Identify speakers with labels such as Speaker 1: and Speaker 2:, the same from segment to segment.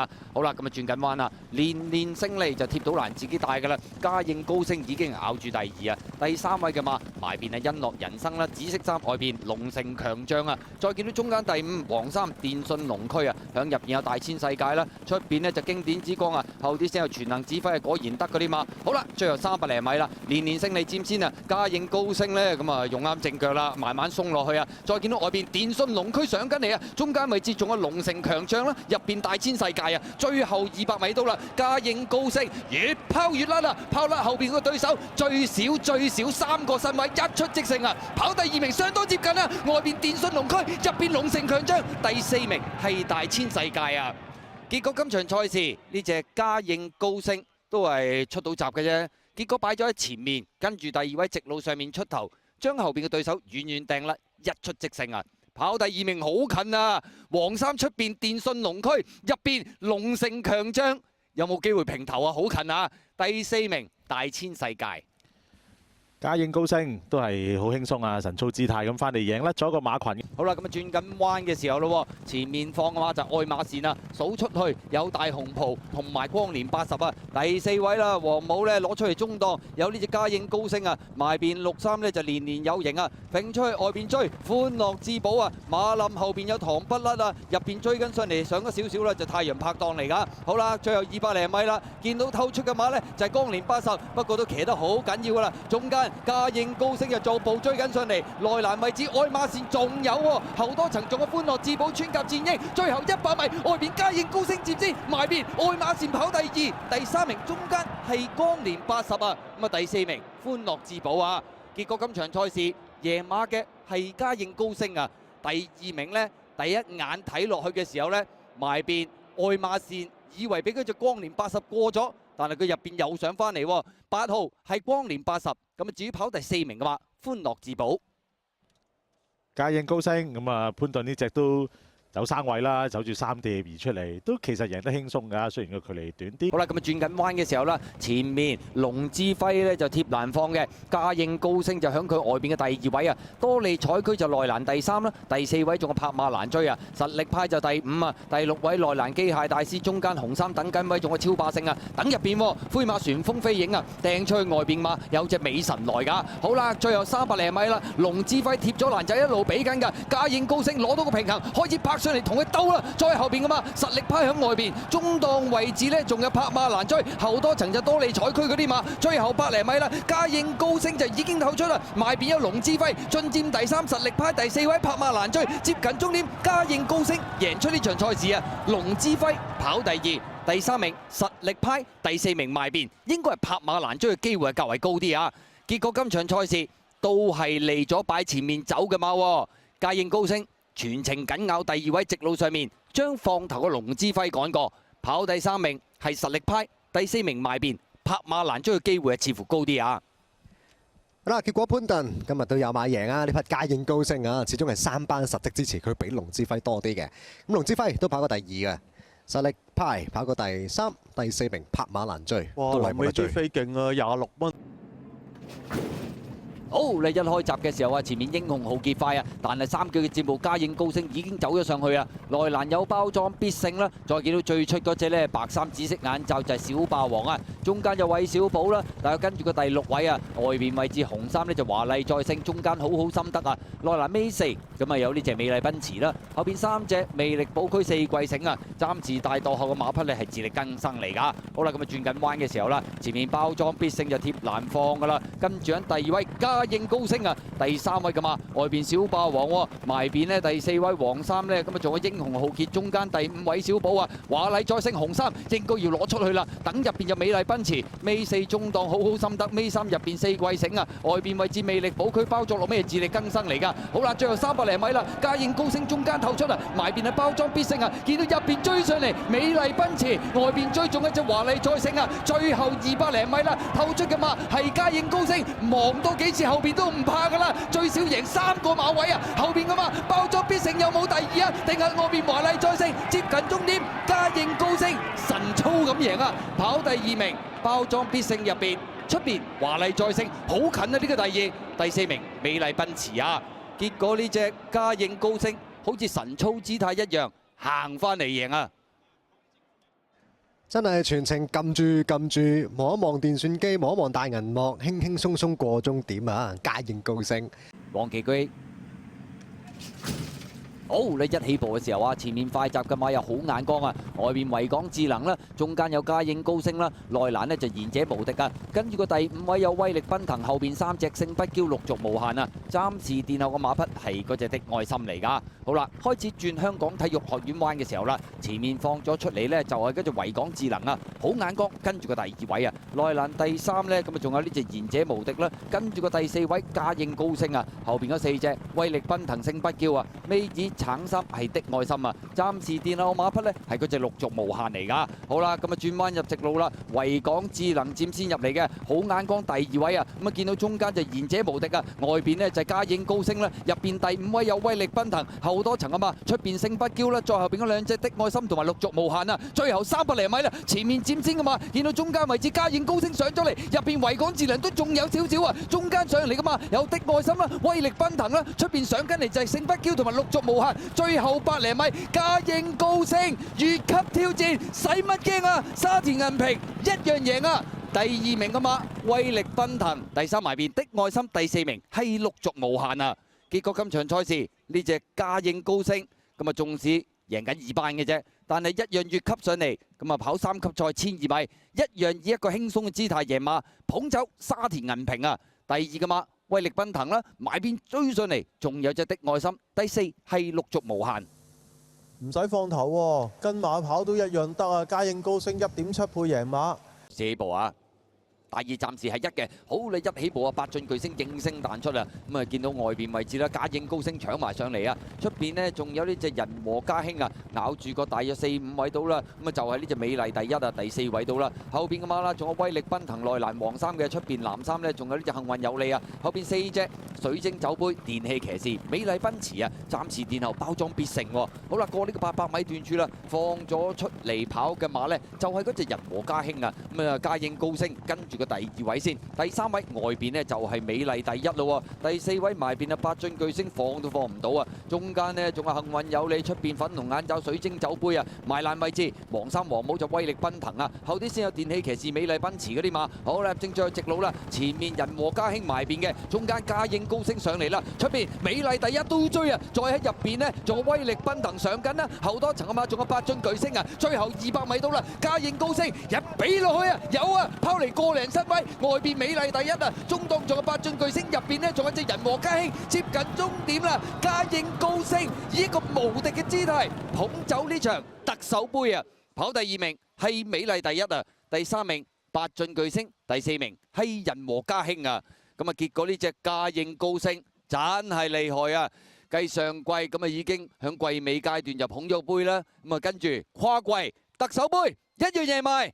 Speaker 1: 㗎。好啦，咁啊轉緊彎啦，連連勝利就貼到欄自己帶㗎啦。嘉應高升已經咬住第二啊，第3位嘅馬埋邊係欣樂人生啦，紫色衫外邊龍城強將啊，再見到中間第5黃衫電信龍區啊，響入邊有大千世界啦，出邊呢就經典之光啊，後啲先有全能指揮啊，果然得嗰啲馬。好啦，最後300零米啦，連連勝利佔先啊，嘉應高升呢，咁啊用啱正腳啦，慢慢鬆落去啊，再見到外邊電信龍區上緊嚟啊，中間位置仲有龍城強將啦，入邊大千世界啊，最後200米到啦，嘉應高升越拋越甩啦，拋甩後邊個對手最少3個身位一出即勝啊，跑第2名相當接近啊，外邊電信龍區入邊龍城強將，第4名係大千世界啊。結果今場賽事呢隻嘉應高升都係出到閘嘅啫，結果擺咗喺前面，跟住第2位直路上面出頭，將後邊嘅對手遠遠掟甩，一出即勝啊！跑第2名好近啊，黃衫出邊電信龍區入邊龍城強將，有冇機會平頭啊？好近啊！第4名大千世界。
Speaker 2: 嘉應高升都係好輕鬆啊，神操姿態咁翻嚟贏甩咗個馬群。
Speaker 1: 好啦，咁啊轉緊彎嘅時候咯，前面放嘅話就愛馬線啊，數出去有大紅袍同埋光年80啊，第4位啦，黃帽咧攞出嚟中檔，有呢隻嘉應高升啊，埋邊63咧就年年有型啊，揈出去外邊追，歡樂至寶啊，馬林後邊有唐不甩啊，入邊追緊上嚟上咗少少啦，就太陽拍檔嚟㗎。好啦，最後200零米啦，見到透出嘅馬咧就係光年80，不過都騎得好緊要㗎啦，中間。嘉應高升就做步追緊上嚟，內欄位置愛馬線仲有喎，後多層仲有歡樂至寶穿甲戰鷹，最後100米外邊嘉應高升接先，埋邊愛馬線跑第2，第3名中間係光年80啊，咁啊第4名歡樂至寶啊，結果今場賽事贏馬嘅係嘉應高升啊，第2名呢，第一眼睇落去嘅時候呢，埋邊愛馬線以為俾嗰隻光年80過咗。但係佢入邊又上翻嚟喎，8號係光年80，咁啊至於跑第4名嘅話，歡樂至寶。
Speaker 2: 嘉應高升咁啊，潘頓呢隻都走3位啦，走住3碟而出嚟，都其實贏得輕鬆㗎，雖然個距離短啲。
Speaker 1: 好啦，咁啊轉緊彎嘅時候啦，前面龍之輝咧就貼欄放嘅，嘉應高升就響佢外邊嘅第2位啊，多利彩區就內欄第3啦，第4位仲有拍馬蘭追啊，實力派就第5啊，第6位內欄機械大師，中間紅衫等緊位仲有超霸勝啊，等入邊灰馬旋風飛影啊，掟出去外邊馬有隻美神來㗎。好啦，最後300零米啦，龍之輝貼咗欄就一路比緊㗎，嘉應高升攞到個平衡，開始拍上嚟同佢鬥啦，再後邊㗎嘛，實力派響外邊，中檔位置呢仲有拍馬蘭追，後多層就多利彩區嗰啲馬，最後100零米啦，嘉應高升就已經透出啦，埋邊有龍之輝進佔第3，實力派第4位拍馬蘭追，接近終點，嘉應高升贏出呢場賽事啊，龍之輝跑第2，第3名實力派，第4名埋邊，應該係拍馬蘭追嘅機會係較為高啲啊。結果今場賽事都係嚟咗擺前面走嘅馬，嘉應高升全程緊咬第2位直路上面，將放頭嘅龍之輝趕過，跑第3名係實力派，第4名埋邊，拍馬蘭追嘅機會係似乎高啲啊。
Speaker 3: 好啦，結果潘頓今日都有馬贏啊！呢匹嘉應高升啊，始終係3班實績支持佢比龍之輝多啲嘅。咁龍之輝都跑過第2嘅，實力派跑過第3，第4名拍馬蘭追。
Speaker 4: 哇！臨尾追飛勁啊，26蚊。
Speaker 1: 好，你一開閘嘅時候啊，前面英雄豪傑快啊，但係3腳嘅節目嘉應高升已經走咗上去啊。內欄有包裝必勝啦，再見到最出嗰隻呢白衫紫色眼罩就係小霸王啊，中間有韋小寶啦，但係跟住個第6位啊，外邊位置紅衫呢就華麗再勝，中間好好心得啊。內欄尾4咁啊有呢隻美麗奔馳啦，後邊3隻魅力寶區4季醒啊，暫時大墮後嘅馬匹呢係自力更生嚟㗎。好啦，咁啊轉緊彎嘅時候啦，前面包裝必勝就貼欄放㗎啦，跟住喺第2位嘉應高升啊，第3位㗎嘛，外邊小霸王喎，埋邊呢第4位黃衫呢，咁啊仲有英雄豪傑，中間第5位小寶啊，華麗再勝紅衫應該要攞出去啦，等入邊就美麗奔馳，尾4中檔好好心得，尾3入邊4季醒啊，外邊位置魅力寶區包裝落咩自力更生嚟㗎。好啦，最後300零米啦，嘉應高升中間透出啊，埋邊係包裝必勝啊，見到入邊追上嚟美麗奔馳，外邊追中一隻華麗再勝啊，最後200零米啦，透出嘅馬係嘉應高升，望多幾次後邊都唔怕㗎啦，最少贏3個馬位啊！後邊㗎嘛，包裝必勝有冇第2啊？定係外邊華麗再勝接近終點？嘉應高升神操咁贏啊！跑第2名，包裝必勝入邊，出邊華麗再勝好近啊！呢個第2、第4名美麗奔馳啊！結果呢隻嘉應高升好似神操姿態一樣行翻嚟贏啊！
Speaker 3: 真係全程撳住，望一望電算機，望一望大銀幕，輕輕鬆鬆過終點啊！嘉應高升，
Speaker 1: 黃奇居。好，你一起步嘅時候啊，前面快閘嘅馬又好眼光啊，外邊維港智能啦，中間有嘉應高升啦，內欄呢就賢者無敵啊，跟住個第5位有威力奔騰，後邊3隻勝不驕陸續無限啊，暫時殿後個馬匹係嗰隻的愛心嚟㗎。好啦，開始轉香港體育學院彎嘅時候啦，前面放咗出嚟呢，就係嗰隻維港智能啊，好眼光，跟住個第2位啊，內欄第3呢，咁啊仲有呢隻賢者無敵啦，跟住個第4位嘉應高升啊，後邊嗰4隻威力奔騰勝不驕啊，尾子橙心係的愛心啊，暫時殿後馬匹呢係嗰隻陸續無限嚟㗎。好啦，咁啊轉彎入直路啦，維港智能佔先入嚟嘅，好眼光第2位啊，咁啊見到中間就賢者無敵啊，外邊呢就係嘉應高升啦，入邊第5位有威力奔騰，後多層啊嘛，出邊勝不驕啦，再後邊嗰2隻的愛心同埋陸續無限啊，最後300厘米啦，前面佔先㗎嘛，見到中間位置嘉應高升上咗嚟，入邊維港智能都仲有少少啊，中間上嚟㗎嘛，有的愛心啦，威力奔騰啦，出邊上緊嚟就係勝不驕同埋陸續無限。最後100厘米，嘉應高升越級挑戰，使乜驚啊？沙田銀屏一樣贏啊！第2名嘅馬威力奔騰，第3埋邊的愛心，第4名係陸續無限啊！結果今場賽事呢隻嘉應高升咁啊，縱使贏緊2班嘅啫，但係一樣越級上嚟，咁啊跑3級賽1200米，一樣以一個輕鬆嘅姿態贏馬捧走沙田銀屏啊！第2嘅馬威力奔騰啦，埋邊追上嚟，仲有隻的愛心，第4係陸續無限。
Speaker 4: 唔使放頭喎，跟馬跑都一樣得啊！嘉應高升1.7倍贏馬。
Speaker 1: 4步啊！第2暫時係1嘅，好你一起步啊！8進巨星應聲彈出啊！咁啊見到外邊位置啦，嘉應高升搶埋上嚟啊！出邊呢仲有呢隻人和家興啊，咬住個大約4、5位到啦，咁啊就係呢隻美麗第1啊，第4位到啦。後邊嘅馬啦，仲有威力奔騰內欄黃衫嘅，出邊藍衫呢仲有呢隻幸運有利啊！後邊4隻水晶酒杯、電氣騎士、美麗奔馳啊，暫時殿後包裝必勝喎！好啦，過呢個800米段處啦，放咗出嚟跑嘅馬呢，就係嗰隻人和家興啊！咁啊嘉應高升跟住第2位先，第3位外邊呢就係美麗第1咯，第4位埋邊啊8進巨星放都放唔到啊，中間呢仲有幸運有利，出邊粉紅眼罩水晶酒杯啊，埋欄位置黃衫黃帽就威力奔騰啊，後啲先有電氣騎士美麗奔馳嗰啲馬，好啦，正在直路啦，前面人和家興埋邊嘅，中間嘉應高升上嚟啦，出邊美麗第1都追啊，再喺入邊呢仲有威力奔騰上緊啦，後多層啊嘛，仲有8進巨星啊，最後200米到啦，嘉應高升一比落去啊，有啊，拋嚟個零身位。外邊美麗第1啊，中檔仲有8進巨星，入邊呢仲有隻人和家興，接近終點啦。嘉應高升以一個無敵嘅姿態捧走呢場特首杯啊！跑第2名係美麗第1啊，第3名8進巨星，第4名係人和家興啊！咁啊，結果呢隻嘉應高升真係厲害啊！繼上季咁啊已經響季尾階段就捧咗杯啦，咁啊跟住跨季特首杯一樣贏埋。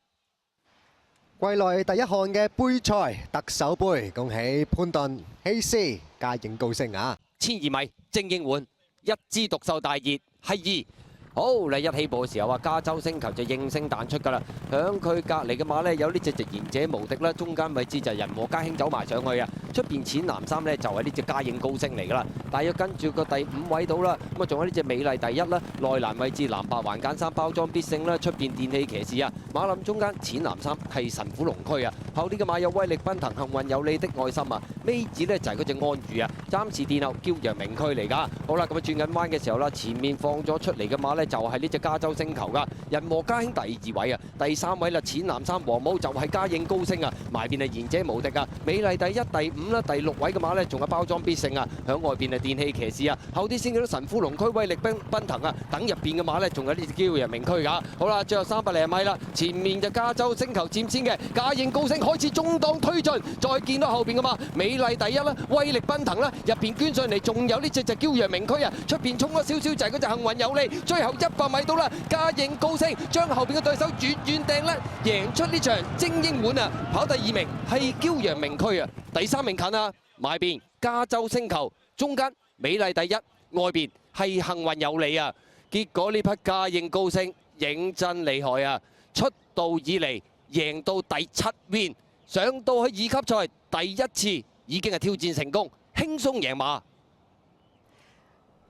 Speaker 3: 季內第1項嘅杯賽特首杯，恭喜潘頓、希斯、嘉應高升啊
Speaker 1: ！1002米精英碗，一枝獨秀大熱係2。好，你一起步嘅時候啊，加州星球就應聲彈出㗎啦。響佢隔離嘅馬呢，有呢隻直賢者無敵啦，中間位置就係人和家興走埋上去啊。出邊淺藍衫呢，就係呢隻嘉應高升嚟㗎啦。大約跟住個第5位到啦，咁啊仲有呢隻美麗第1啦，內欄位置藍白環間衫包裝必勝啦，出邊電氣騎士啊，馬林中間淺藍衫係神虎龍區啊。後啲嘅馬有威力奔騰、幸運有利的愛心啊，尾子呢就係嗰隻安裕啊，暫時殿後驕陽明區嚟㗎。好啦，咁啊轉緊彎嘅時候啦，前面放咗出嚟嘅馬呢。就係呢隻加州星球噶，人和家興第2位啊，第3位啦，淺藍衫黃帽就係嘉應高升啊，埋邊係賢者無敵啊，美麗第1、第5啦，第6位嘅馬呢，仲有包裝必勝啊，響外邊係電氣騎士啊，後啲先見到神虎龍區威力奔騰啊，等入邊嘅馬呢，仲有呢隻驕陽明區噶。好啦，最後300厘米啦，前面就加州星球佔先嘅，嘉應高升開始中檔推進，再見到後邊嘅馬美麗第1啦，威力奔騰啦，入邊捐上嚟仲有呢隻就驕陽明區啊，出邊衝咗少少就係嗰隻幸運有利，最後100米到啦，嘉應高升將後邊嘅對手遠遠掟甩，贏出呢場精英碗啊！跑第2名係驕陽明區啊，第3名近啊，埋邊加州星球，中間美麗第1，外邊係幸運有利啊！結果呢匹嘉應高升認真厲害啊！出道以嚟贏到第7 win， 上到去2級賽第1次已經係挑戰成功，輕鬆贏馬。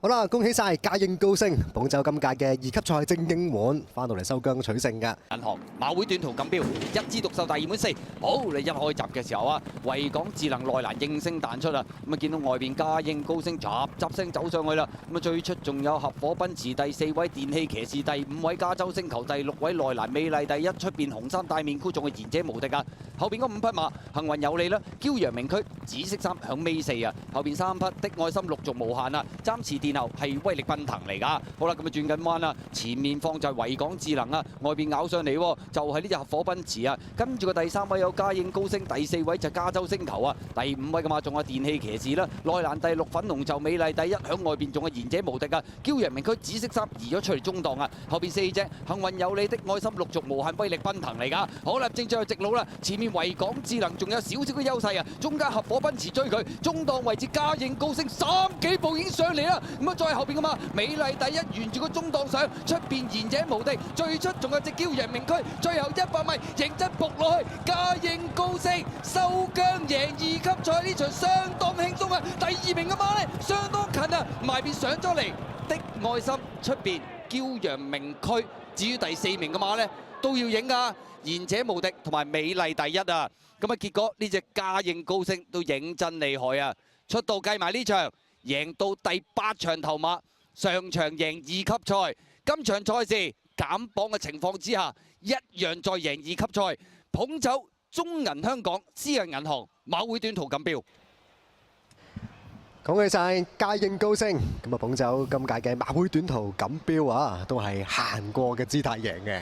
Speaker 3: 好啦，恭喜晒嘉應高升捧走今屆嘅2級賽精英碗，翻到嚟收姜取勝㗎。
Speaker 1: 銀行馬會短途錦標一枝獨秀大熱門4，好你一開閘嘅時候啊，維港智能內欄應聲彈出啊，咁啊見到外邊嘉應高升雜聲走上去啦，咁啊最出仲有合夥奔馳第4位電氣騎士第5位加州星球第6位內欄美麗第1，出邊紅衫戴面箍仲係賢者無敵啊，後邊嗰5匹馬幸運有利啦，驕陽明區紫色衫響尾4啊，後邊3匹的愛心陸續無限啊，暫時殿後係威力奔騰嚟㗎，好啦咁啊轉緊彎啦，前面放就係維港智能啊，外邊咬上嚟喎，就係呢隻合夥奔馳啊，跟住個第3位有嘉應高升，第4位就加州星球啊，第5位嘅馬仲有電氣騎士啦，內欄第6粉紅就美麗第1，響外邊仲係賢者無敵啊，驕陽明區紫色衫移咗出嚟中檔啊，後邊4隻幸運有利的愛心陸續無限威力奔騰嚟㗎，好啦正最後直路啦，前面維港智能仲有少少嘅優勢啊，中間合夥奔馳追佢，中檔位置嘉應高升3幾步已經上嚟啦，咁啊再後邊嘅嘛美麗第1沿住個中檔上，出邊賢者無敵，最出仲有隻驕陽明區，最後100米認真撲落去，嘉應高升收姜贏2級賽呢場相當輕鬆啊！第2名嘅馬呢，相當近啊，埋邊上咗嚟的愛心，出邊驕陽明區，至於第4名嘅馬呢，都要影㗎，賢者無敵同埋美麗第1啊！咁啊結果呢隻嘉應高升都認真厲害啊！出道計埋呢場，贏到第8場頭馬，上場贏2級賽，今場賽事減磅嘅情況之下，一樣再贏2級賽，捧走中銀香港私人銀行馬會短途錦標。
Speaker 3: 恭喜晒嘉應高升，咁啊捧走今屆嘅馬會短途錦標啊，都係行過嘅姿態贏嘅。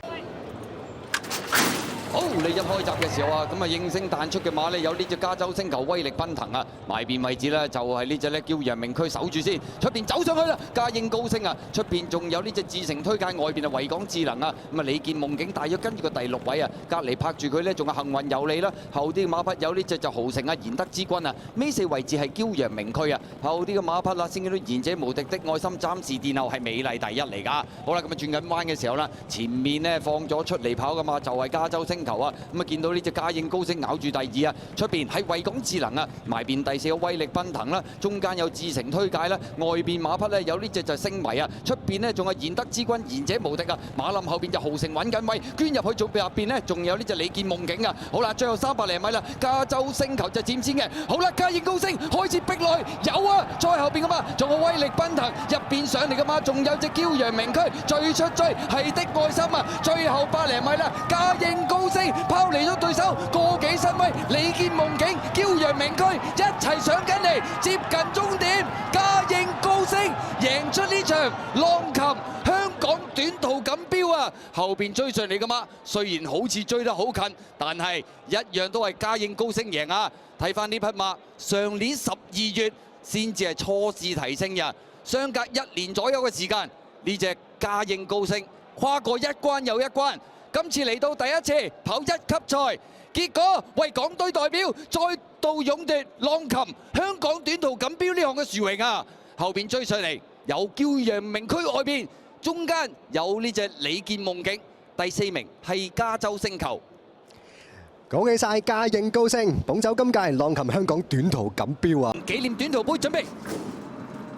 Speaker 1: 好，你一開閘嘅時候啊，咁啊應聲彈出嘅馬呢，有呢隻加州星球威力奔騰啊，埋邊位置呢，就係呢隻呢驕陽明區守住先，出邊走上去啦，嘉應高升啊，出邊仲有呢隻自成推介，外邊啊維港智能啊，咁啊李健夢境大約跟住個第6位啊，隔離拍住佢呢，仲係幸運有利啦，後啲馬匹有呢隻就豪城啊賢德之君啊，尾4位置係驕陽明區啊，後啲嘅馬匹啦先見到賢者無敵的愛心暫時殿後係美麗第1嚟㗎，好啦咁啊轉緊彎嘅時候啦，前面呢放咗出嚟跑㗎嘛，就係加州星球啊，咁啊見到呢隻嘉應高升咬住第2啊，出邊係維港智能啊，埋邊第4個威力奔騰啦，中間有自成推介啦，外邊馬匹呢有呢隻就星迷啊，出邊呢仲係賢德之君賢者無敵啊，馬林後邊就豪城揾緊位，捐入去做入邊呢仲有呢隻李健夢境啊，好啦，最後300零米啦，加州星球就佔先嘅，好啦，嘉應高升開始逼落去，有啊，再後邊嘅嘛仲有威力奔騰，入邊上嚟嘅嘛仲有隻驕陽明區，最出追係的愛心啊，最後100零米啦，嘉應高升拋離咗對手個幾身位，李健夢境、驕陽明區一齊上緊嚟，接近終點，嘉應高升贏出呢場浪琴香港短途錦標啊！後邊追上嚟嘅馬，雖然好似追得好近，但係一樣都係嘉應高升贏啊！睇翻呢匹馬，上年12月先至係初試提升嘅，相隔1年左右嘅時間，呢隻嘉應高升跨過一關又一關。今次嚟到第一次跑1級賽，結果為港隊代表再度勇奪浪琴香港短途錦標呢項嘅殊榮啊！後邊追上嚟有驕陽明區外邊，中間有呢隻李健夢境，第4名係加州星球。
Speaker 3: 恭喜晒嘉應高升捧走今屆浪琴香港短途錦標啊！
Speaker 1: 紀念短途杯準備。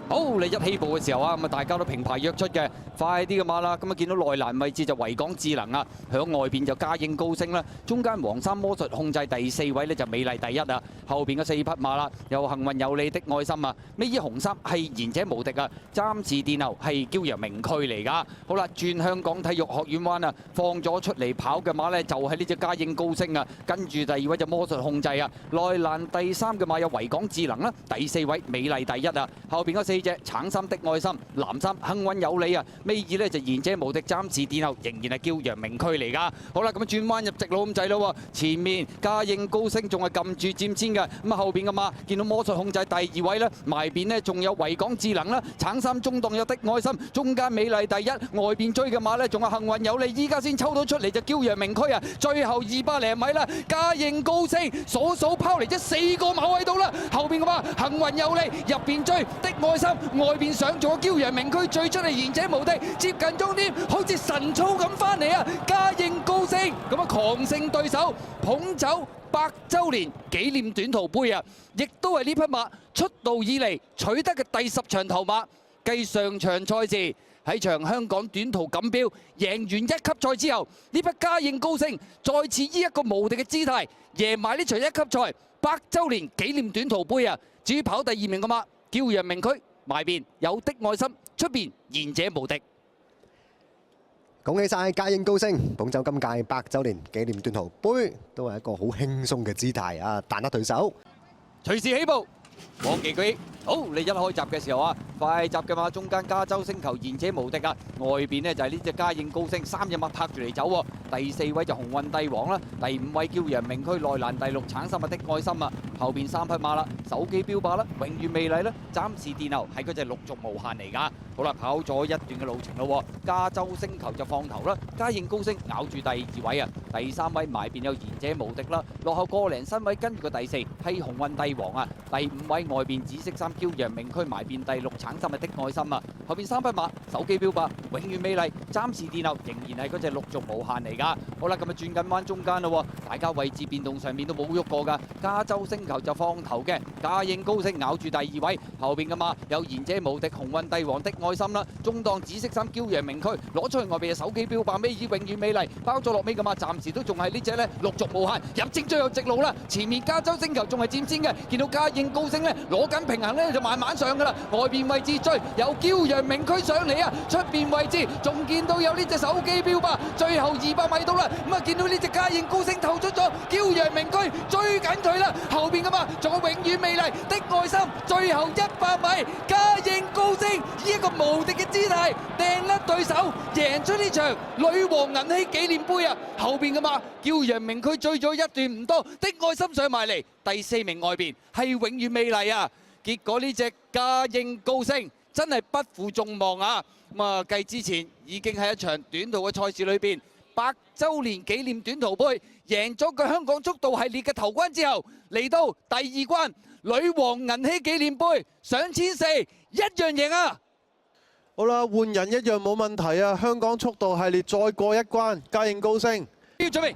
Speaker 1: 好，你一起步嘅時候啊，咁啊大家都平排躍出嘅，快啲嘅馬啦。咁啊見到內欄位置就維港智能啊，響外邊就嘉應高升啦，中間黃衫魔術控制第4位呢就美麗第1啊，後邊嘅4匹馬啦，有幸運有利的愛心啊，尾二紅衫係賢者無敵啊，暫時殿後係驕陽明區嚟㗎。好啦，轉香港體育學院灣啊，放咗出嚟跑嘅馬呢就係呢隻嘉應高升啊，跟住第2位就魔術控制啊，內欄第3嘅馬有維港智能啦，第4位美麗第1啊，後邊嗰4隻橙衫的愛心、藍衫幸運有利啊，尾二呢就賢者無敵暫時殿後，仍然係驕陽明區嚟㗎。好啦，咁轉彎入直路咁滯咯喎，前面嘉應高升仲係撳住佔先嘅，咁啊後邊嘅馬見到魔術控制第2位啦，埋邊呢仲有維港智能啦，橙衫中檔有的愛心，中間美麗第1，外邊追嘅馬呢仲係幸運有利，依家先抽到出嚟就驕陽明區啊，最後200零米啦，嘉應高升數拋嚟咗4個馬位度啦，後邊嘅馬幸運有利，入邊追的愛心。外邊上咗驕陽明區，最出嚟賢者無敵，接近終點，好似神操咁翻嚟啊！嘉應高升咁啊狂勝對手，捧走100週年紀念短途杯啊！亦都係呢匹馬出道以嚟取得嘅第10場頭馬。繼上場賽事喺場香港短途錦標贏完一級賽之後，呢匹嘉應高升再次以一個無敵嘅姿態贏埋呢場一級賽100週年紀念短途杯啊！至於跑第2名嘅馬，驕陽明區埋邊有的愛心，出邊賢者無敵。
Speaker 3: 恭喜晒嘉應高升捧走今屆100週年紀念短途杯，都係一個好輕鬆嘅姿態啊！彈得對手，
Speaker 1: 隨時起步，往期舉。好，你一開閘嘅時候啊，快閘嘅馬中間加州星球賢者無敵啊，外邊呢就係呢隻嘉應高升，3隻馬拍住嚟走喎。第4位就鴻運帝王啦，第5位驕陽明區內欄，第6橙心啊的愛心啊，後邊3匹馬啦，手機標靶啦，永遠美麗啦，暫時殿後係嗰隻陸續無限嚟㗎。好啦，跑咗一段嘅路程咯，加州星球就放頭啦，嘉應高升咬住第2位啊，第3位埋邊有賢者無敵啦，落後個零身位跟住個第4係鴻運帝王啊，第5位外邊紫色衫驕陽明區埋邊第6橙心啊的愛心啊，後邊3匹馬手機標靶永遠美麗，暫時殿後仍然係嗰隻陸續無限嚟㗎。好啦，咁啊轉緊彎中間咯，大家位置變動上面都冇喐過㗎。加州星球就放頭嘅，嘉應高升咬住第2位，後邊嘅馬有賢者無敵、鴻運帝王的愛心啦，中檔紫色衫驕陽明區攞出去外邊嘅手機標靶尾子永遠美麗，包咗落尾嘅馬暫時都仲係呢隻咧陸續無限入正最後直路啦。前面加州星球仲係佔先嘅，見到嘉應高升咧攞緊平衡咧就慢慢上㗎啦。外邊位置追有驕陽明區上嚟啊，出邊位置仲見到有呢隻手機標靶，最後200米到啦。咁啊，見到呢隻嘉應高升透出咗，驕陽明區追緊佢啦，後邊噶嘛仲有永遠美麗的愛心，最後100米，嘉應高升以一個無敵嘅姿態掟甩對手，贏出呢場女王銀禧紀念杯啊！後邊噶嘛驕陽明區追咗一段唔多，的愛心上埋嚟，第4名外邊係永遠美麗啊！結果呢隻嘉應高升真係不負眾望啊！咁啊，繼之前已經喺一場短途嘅賽事裏邊100週年紀念短途杯贏咗個香港速度系列嘅頭關之後，嚟到第2關女王銀禧紀念杯上1400一樣贏啊！
Speaker 4: 好啦，換人一樣冇問題啊！香港速度系列再過一關，嘉應高升。
Speaker 1: 要準備。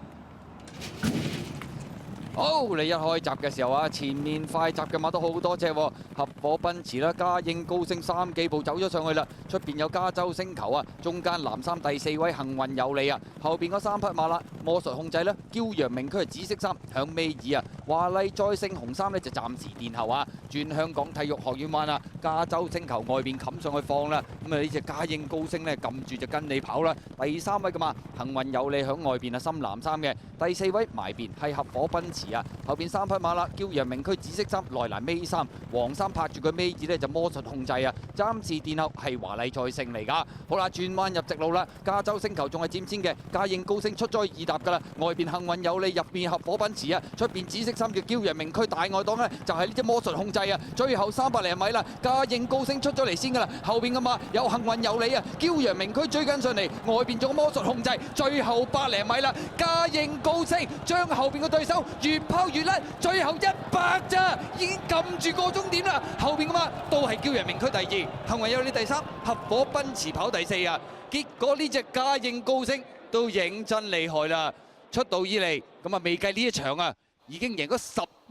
Speaker 1: 好，你一開閘嘅時候啊，前面快閘嘅馬都好多隻喎，合夥奔馳啦，嘉應高升3幾步走咗上去啦，出邊有加州星球啊，中間藍衫第4位幸運有利啊，後邊嗰3匹馬啦，魔術控制啦，驕陽明區係紫色衫響尾二啊，華麗再勝紅衫呢就暫時殿後啊，轉香港體育學院彎啊，加州星球外邊冚上去放啦，咁啊呢隻嘉應高升呢撳住就跟你跑啦，第3位嘅馬幸運有利響外邊啊，深藍衫嘅，第4位埋邊係合夥奔馳。後邊3匹馬啦，驕陽明區紫色衫內欄尾3，黃衫拍住佢尾二呢就魔術控制啊，暫時殿後係華麗再勝嚟㗎。好啦，轉彎入直路啦，加州星球仲係佔先嘅，嘉應高升出咗去2踏㗎啦，外邊幸運有利，入邊合夥奔馳啊，出邊紫色衫嘅驕陽明區大外檔呢就係呢隻魔術控制啊，最後300零米啦，嘉應高升出咗嚟先㗎啦，後邊嘅馬有幸運有利啊，驕陽明區追緊上嚟，外邊仲有魔術控制，最後100零米啦，嘉應高升將後邊嘅對手越拋越甩，最後100咋，已經撳住個終點啦。後邊嘅馬都係驕陽明區第2，幸運有利第3，合夥奔馳跑第4啊。結果呢隻嘉應高升都認真厲害啦，出道以嚟咁啊未計呢一場啊，已經贏咗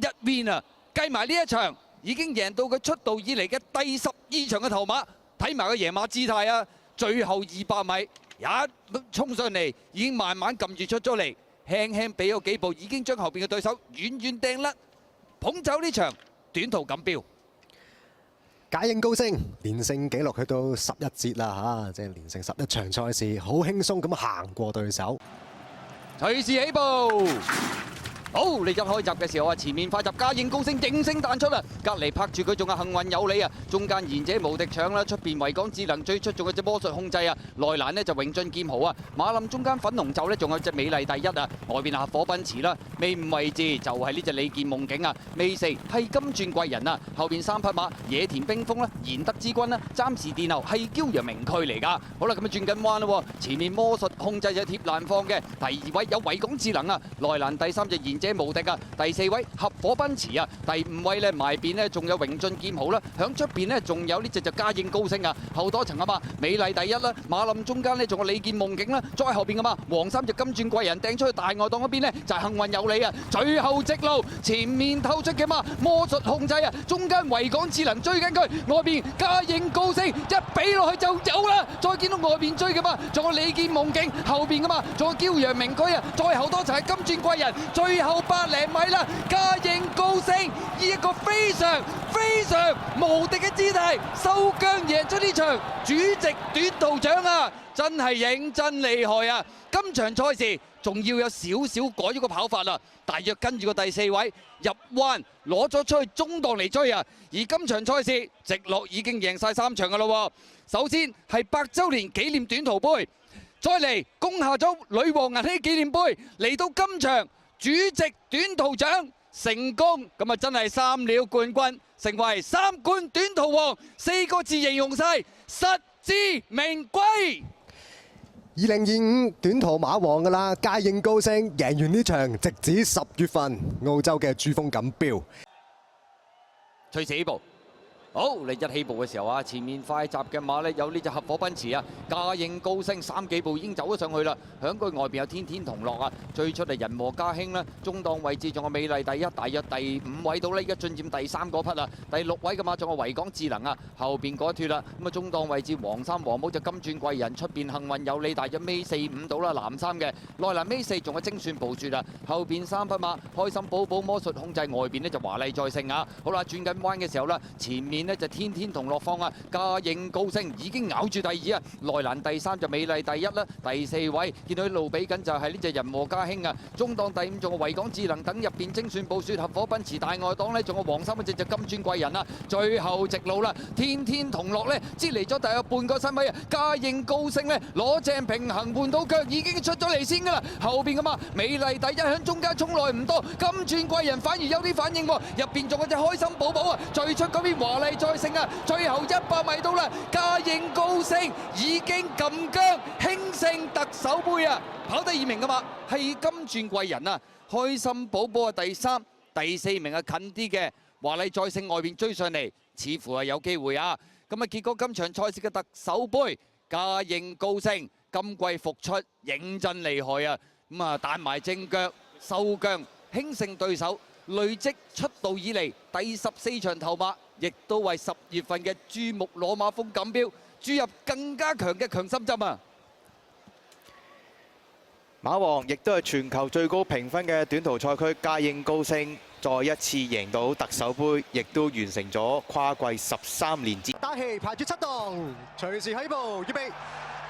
Speaker 1: 11 win 啊，計埋呢一場已經贏到佢出道以嚟嘅第12場嘅頭馬，睇埋個贏馬姿態啊，最後200米一衝上嚟，已經慢慢撳住出咗嚟。輕輕俾咗幾步，已經將後邊嘅對手遠遠掟甩，捧走呢場短途錦標。
Speaker 3: 嘉應高升連勝紀錄去到11節啦嚇，即係連勝11場賽事，好輕鬆咁行過對手。
Speaker 1: 隨時起步。好，你一開閘嘅時候啊，前面快閘嘉應高升應聲彈出啦，隔離拍住佢仲係幸運有利啊，中間賢者無敵搶啦，出邊維港智能最出仲有隻魔術控制啊，內欄呢就永進劍豪啊，馬林中間粉紅袖呢仲有隻美麗第1啊，外邊合夥奔馳啦，尾5位置就係呢隻李健夢境啊，尾4係金鑽貴人啊，後邊3匹馬野田冰封啦，賢德之君啦，暫時殿後係驕陽明區嚟㗎。好啦，咁啊轉緊彎啦，前面魔術控制就貼欄放嘅，第2位有維港智能啊，內欄第3隻賢者無敵啊！第4位合火奔馳啊！第5位咧埋邊咧仲有榮進劍豪啦，響出邊咧仲有呢隻就嘉應高升啊，後多層啊嘛，美麗第一啦，馬林中間咧仲有李健夢境啦，再後邊噶嘛，黃衫就金鑽貴人掟出去大外檔嗰邊咧就係幸運有你啊，最後直路前面透出嘅嘛，魔術控制啊，中間維港智能追緊佢，外邊嘉應高升一比落去就有啦，再見到外邊追嘅嘛，仲有李健夢境後邊噶嘛，仲有驕陽明駒啊，再後多層係金鑽貴人，最後百零米啦，嘉應高升以一個非常無敵嘅姿態收姜贏出呢場主席短途獎啊！真係認真厲害啊！今場賽事仲要有少少改咗個跑法啦，大約跟住個第4位入彎攞咗出去中檔嚟追啊！而今場賽事直落已經贏晒3場噶啦。首先係100週年紀念短途杯，再嚟攻下咗女王銀禧紀念杯，嚟到今場主席短途獎成功，咁啊真係3料冠軍，成為3冠短途王，4個字形容晒實至名歸。
Speaker 3: 2025短途馬王㗎啦，嘉應高升贏完呢場，直指10月份澳洲嘅珠峰錦標。
Speaker 1: 隨時起步。好，你一起步嘅時候啊，前面快閘嘅馬呢，有呢隻合火奔馳啊，嘉應高升3幾步已經走咗上去啦。響佢外邊有天天同樂啊，最出嚟人和家興啦，中檔位置仲有美麗第一，大約第5位到呢，而家進佔第3個匹啊。第6位嘅馬仲有維港智能啊，後邊嗰一脱啦。咁啊中檔位置黃衫黃帽就金鑽貴人，出邊幸運有你，大約尾4、5到啦。藍衫嘅內欄尾4仲有精算部署啊，後邊3匹馬開心寶寶魔術控制，外邊呢就華麗再勝啊。好啦，轉緊彎嘅時候啦，前面呢就天天同樂放啊，嘉應高升已經咬住第2啊，內欄第3就美麗第1啦，第4位見到一路比緊就係呢隻人和家興啊，中檔第5仲有維港智能等入邊精算暴雪合火奔馳，大外檔呢仲有黃衫嗰隻就金鑽貴人啊，最後直路啦，天天同樂呢擠離咗大約半個身位啊，嘉應高升呢攞正平衡換到腳已經出咗嚟先噶啦，後邊噶嘛美麗第1響中間衝來唔多，金鑽貴人反而有啲反應喎，入邊仲有隻開心寶寶啊，最出嗰邊華麗再勝啊！最後100米到啦，嘉應高升已經撳姜輕勝特首杯啊！跑第2名嘅嘛係金鑽貴人啊，開心寶寶啊第3，第4名啊近啲嘅華麗再勝外邊追上嚟，似乎係有機會啊！咁啊結果今場賽事嘅特首杯，嘉應高升今季復出認真厲害啊！咁啊彈埋正腳收姜輕勝對手，累積出道以嚟第14場頭馬。亦都為10月份嘅珠穆朗瑪峰錦標注入更加強嘅強心針啊！
Speaker 5: 馬王亦都係全球最高評分嘅短途賽區嘉應高升，再一次贏到特首杯，亦都完成咗跨季13連捷。
Speaker 3: 打氣排住7檔，隨時起步，預備。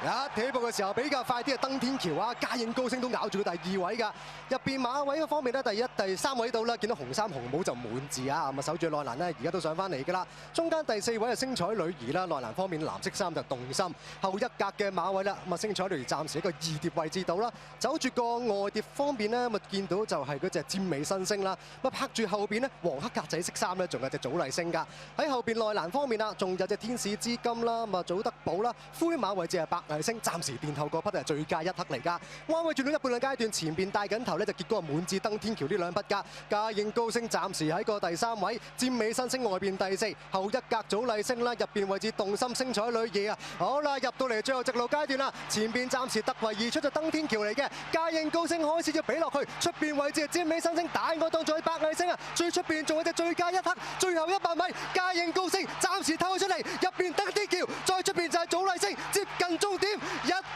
Speaker 3: 一起步嘅時候比較快啲嘅登天橋啊，嘉應高升都咬住佢第2位㗎。入邊馬位嘅方面咧，第1、第3位到啦，見到紅衫紅帽就滿字啊，咁啊守住內欄呢，而家都上翻嚟㗎啦。中間第4位係星彩女兒啦，內欄方面藍色衫就動心。後一格嘅馬位啦，咁啊星彩女兒暫時一個2碟位置到啦，走住個外碟方面呢，咁啊見到就係嗰隻尖尾新星啦。咁啊拍住後邊呢，黃黑格仔色衫咧，仲有隻祖麗星㗎。喺後邊內欄方面啊，仲有隻天使之金啦，咁啊祖德寶啦，灰馬位置係白麗星，暫時殿後嗰匹係最佳1刻嚟㗎。彎位轉到一半嘅階段，前邊帶緊頭呢，就結果滿至登天橋呢2匹㗎。嘉應高升暫時喺個第3位，尖尾新星外邊第4，後一格祖麗星啦，入邊位置動心星彩女兒啊。好啦，入到嚟最後直路階段啦，前邊暫時突圍而出就登天橋嚟嘅。嘉應高升開始要俾落去，出邊位置係尖尾新星，大外檔仲係白麗星啊，最出邊仲有隻最佳1刻，最後100米，嘉應高升暫時透出嚟，入邊登天橋，再出邊就係祖麗星，接近終點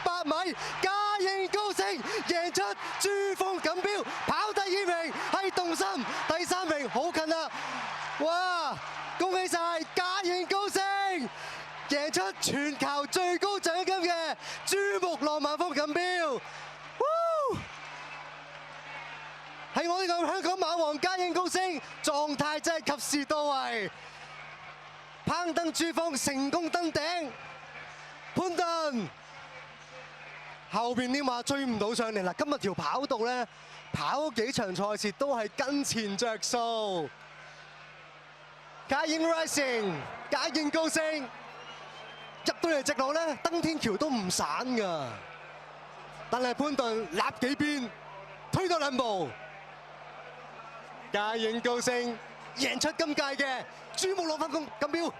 Speaker 3: 100米，嘉應高升贏出珠峰錦標，跑第2名係動心，第3名好近啦！哇，恭喜晒嘉應高升贏出全球最高獎金嘅珠穆朗瑪峰錦標。係我呢個香港馬王嘉應高升，狀態真係及時到位，攀登珠峰成功登頂。潘頓後邊啲馬追唔到上嚟啦，今日條跑道咧跑咗幾場賽事都係跟前着數。嘉應 Rising， 嘉應高升入到嚟直路咧，登天橋都唔散㗎，但係潘頓立幾邊推多2步。嘉應高升贏出今屆嘅珠穆朗瑪峰錦標。